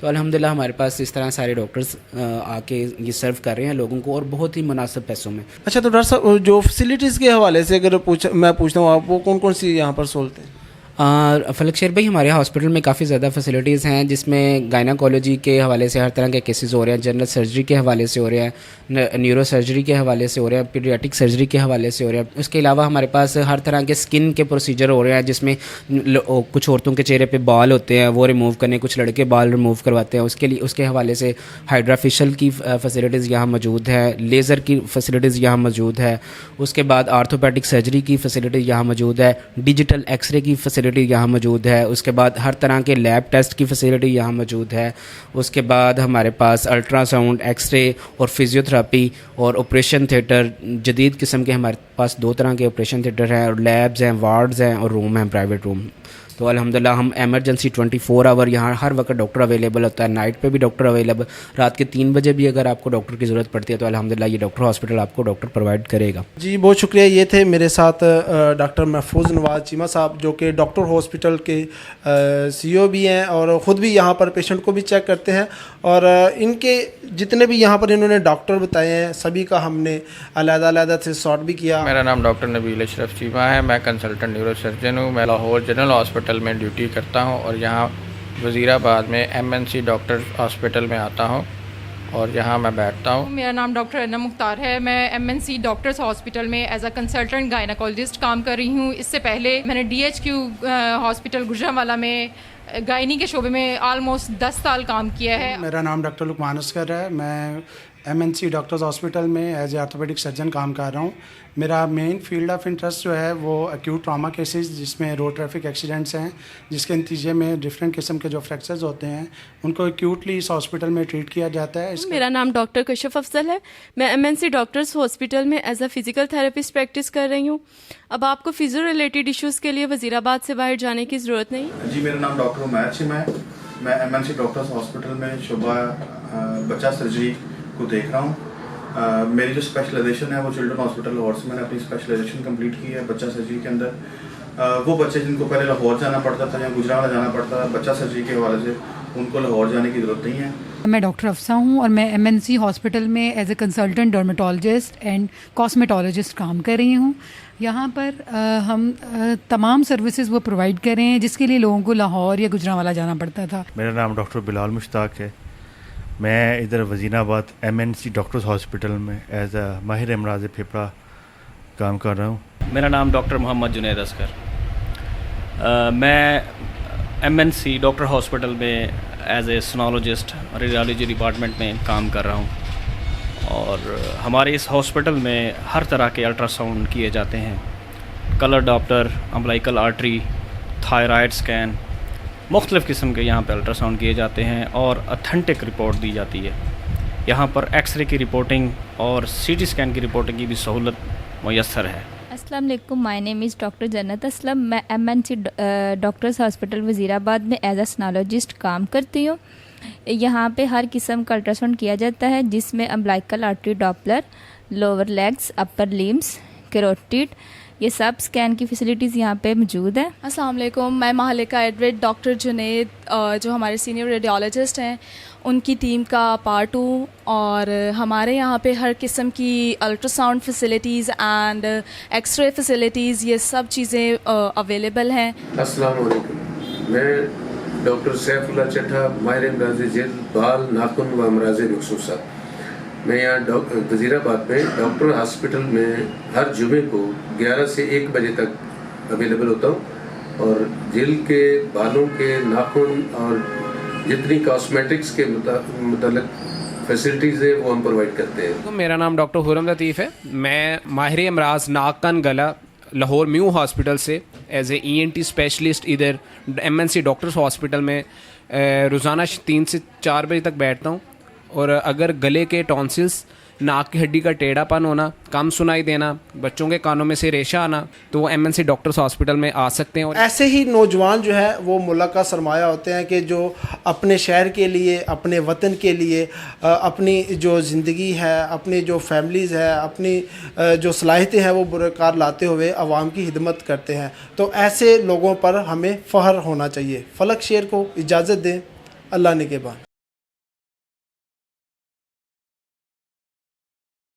تو الحمدللہ ہمارے پاس اس طرح سارے ڈاکٹرز آ کے یہ سرو کر رہے ہیں لوگوں کو اور بہت ہی مناسب پیسوں میں. اچھا تو ڈاکٹر صاحب جو فیسلٹیز کے حوالے سے اگر میں پوچھتا ہوں آپ وہ کون کون سی یہاں پر سہولتیں ہیں؟ فلک شیر بھائی ہمارے ہاسپٹل میں کافی زیادہ فیسلٹیز ہیں جس میں گائناکالوجی کے حوالے سے ہر طرح کے کیسز ہو رہے ہیں, جنرل سرجری کے حوالے سے ہو رہے ہیں, نیورو سرجری کے حوالے سے ہو رہے ہیں, پیڈیاٹرک سرجری کے حوالے سے ہو رہے ہیں. اس کے علاوہ ہمارے پاس ہر طرح کے اسکن کے پروسیجر ہو رہے ہیں جس میں کچھ عورتوں کے چہرے پہ بال ہوتے ہیں وہ ریموو کرنے, کچھ لڑکے بال ریموو کرواتے ہیں. اس کے حوالے سے ہائیڈرا فیشل کی فیسلٹیز یہاں موجود ہے, لیزر کی فیسلٹیز یہاں موجود ہے. اس کے بعد آرتھوپیڈک سرجری کی فیسلٹیز یہاں موجود ہے, ڈیجیٹل ایکس رے کی فیسلٹی یہاں موجود ہے. اس کے بعد ہر طرح کے لیب ٹیسٹ کی فیسلٹی یہاں موجود ہے. اس کے بعد ہمارے پاس الٹرا ساؤنڈ, ایکس رے اور فزیو تھراپی اور آپریشن تھیٹر جدید قسم کے ہمارے پاس 2 طرح کے آپریشن تھیٹر ہیں, اور لیبز ہیں, وارڈز ہیں اور روم ہیں, پرائیویٹ روم. تو الحمدللہ ہم ایمرجنسی 24 آور یہاں ہر وقت ڈاکٹر اویلیبل ہوتا ہے. نائٹ پہ بھی ڈاکٹر اویلیبل, رات کے 3 بجے بھی اگر آپ کو ڈاکٹر کی ضرورت پڑتی ہے تو الحمدللہ یہ ڈاکٹر ہاسپٹل آپ کو ڈاکٹر پرووائڈ کرے گا. جی بہت شکریہ. یہ تھے میرے ساتھ ڈاکٹر محفوظ نواز چیمہ صاحب جو کہ ڈاکٹر ہاسپٹل کے CEO بھی ہیں اور خود بھی یہاں پر پیشنٹ کو بھی چیک کرتے ہیں. اور ان کے جتنے بھی یہاں پر انہوں نے ڈاکٹر بتائے ہیں سبھی کا ہم نے علیحدہ سے سارٹ بھی کیا. میرا نام ڈاکٹر نبیل اشرف چیمہ ہے. میں کنسلٹنٹ نیورو سرجن ہوں. میں لاہور جنرل ہاسپٹل میں ڈیوٹی کرتا ہوں اور یہاں وزیر آباد میں MNC ڈاکٹر ہاسپٹل میں آتا ہوں اور یہاں میں بیٹھتا ہوں. میرا نام ڈاکٹر انم مختار ہے. میں MNC ڈاکٹرز ہاسپٹل میں ایز اے کنسلٹنٹ گائناکالوجسٹ کام کر رہی ہوں. اس سے پہلے میں نے DHQ ہاسپٹل گجرانوالہ میں گائنی کے شعبے میں آلموسٹ 10 سال کام کیا ہے. میرا نام ڈاکٹر لقمان اسکر ہے. میں MNC ڈاکٹرز ہاسپٹل میں ایز اے آرتھوپیڈک سرجن کام کر رہا ہوں. میرا مین فیلڈ آف انٹرسٹ جو ہے وہ ایکیوٹ ٹراما کیسز جس میں روڈ ٹریفک ایکسیڈنٹس ہیں جس کے نتیجے میں ڈفرینٹ قسم کے جو فریکچرز ہوتے ہیں ان کو ایکیوٹلی اس ہاسپٹل میں ٹریٹ کیا جاتا ہے. میرا نام ڈاکٹر کشف افضل ہے. میں MNC ڈاکٹرز ہاسپٹل میں as a physical therapist practice کر رہی ہوں. اب آپ کو فزیو ریلیٹڈ ایشوز کے لیے وزیر آباد سے باہر جانے کی ضرورت نہیں. جی میرا نام ڈاکٹر عمیر چیمہ ہے. میں MNC ڈاکٹرز ہاسپٹل میں شعبہ بچہ سرجری کو دیکھ رہا ہوں. میری جو اسپیشلائزیشن ہے وہ چلڈرن ہاسپٹل لاہور سے میں نے اپنی اسپیشلائزیشن کمپلیٹ کی ہے بچہ سرجری کے اندر. وہ بچے جن کو پہلے لاہور جانا پڑتا تھا یا گجرانوالہ جانا پڑتا تھا بچہ سرجری کے حوالے سے ان کو لاہور جانے کی ضرورت نہیں ہے. میں ڈاکٹر افسا ہوں اور میں MNC ہاسپٹل میں ایز اے کنسلٹنٹ ڈرمیٹولوجسٹ اینڈ کاسمیٹولوجسٹ کام کر رہی ہوں. یہاں پر ہم تمام سروسز وہ پرووائڈ کر رہے ہیں جس کے لیے لوگوں کو لاہور یا گجرانوالہ جانا پڑتا تھا. میرا نام ڈاکٹر بلال مشتاق ہے. میں ادھر وزیر آباد MNC ڈاکٹرز ہاسپٹل میں ایز اے ماہر امراض پھیپھڑا کام کر رہا ہوں. میرا نام ڈاکٹر محمد جنید اصغر. میں MNC ڈاکٹر ہاسپٹل میں ایز اے سنالوجسٹ ریڈیالوجی ڈپارٹمنٹ میں کام کر رہا ہوں اور ہمارے اس ہاسپٹل میں ہر طرح کے الٹرا ساؤنڈ کیے جاتے ہیں. Colour Doppler, امبلائکل artery, thyroid scan, مختلف قسم کے یہاں پہ الٹرا ساؤنڈ کیے جاتے ہیں اور اتھینٹک رپورٹ دی جاتی ہے. یہاں پر ایکس رے کی رپورٹنگ اور CT اسکین کی رپورٹنگ کی بھی سہولت میسر ہے. السلام علیکم. مائی نیم از ڈاکٹر جنت اسلم. میں MNC ڈاکٹرز ہاسپٹل وزیر آباد میں ایز اے سنالوجسٹ کام کرتی ہوں. یہاں پہ ہر قسم کا الٹرا ساؤنڈ کیا جاتا ہے جس میں امبلائکل آرٹری ڈاپلر, لوور لیگس, اپر لیمس, کیروٹیڈ, یہ سب اسکین کی فیسلٹیز یہاں پہ موجود ہیں. السلام علیکم. میں مہلکہ ایڈویٹ ڈاکٹر جنید جو ہمارے سینئر ریڈیالوجسٹ ہیں ان کی ٹیم کا پارٹ ہوں اور ہمارے یہاں پہ ہر قسم کی ultra sound facilities and X ray facilities یہ سب چیزیں اویلیبل ہیں. السلام علیکم. میں ڈاکٹر سیف اللہ چٹھا, ماہر امراض جلد, بال, ناخن و امراض مخصوصہ. میں یہاں وزیر آباد میں ڈاکٹر ہاسپٹل میں ہر جمعے کو 11 سے 1 بجے تک اویلیبل ہوتا ہوں اور جلد کے, بالوں کے, ناخن اور جتنی کاسمیٹکس کے متعلق فیسلٹیز ہیں وہ ہم پرووائڈ کرتے ہیں. میرا نام ڈاکٹر حرم لطیف ہے. میں ماہر امراض ناک کان گلا لاہور میو ہاسپٹل سے ایز اے ENT اسپیشلسٹ ادھر MNC ڈاکٹرز ہاسپٹل میں روزانہ 3 سے 4 بجے تک بیٹھتا ہوں. اور اگر گلے کے ٹونسلس, ناک کی ہڈی کا ٹیڑھا پن ہونا, کم سنائی دینا, بچوں کے کانوں میں سے ریشہ آنا, تو وہ MNC ڈاکٹرز ہاسپٹل میں آ سکتے ہیں. ایسے ہی نوجوان جو ہے وہ ملک کا سرمایہ ہوتے ہیں کہ جو اپنے شہر کے لیے, اپنے وطن کے لیے, اپنی جو زندگی ہے, اپنی جو فیملیز ہے, اپنی جو صلاحیتیں ہیں وہ برقرار لاتے ہوئے عوام کی خدمت کرتے ہیں. تو ایسے لوگوں پر ہمیں فخر ہونا چاہیے. فلک شیر کو اجازت دیں. اللہ نگہبان.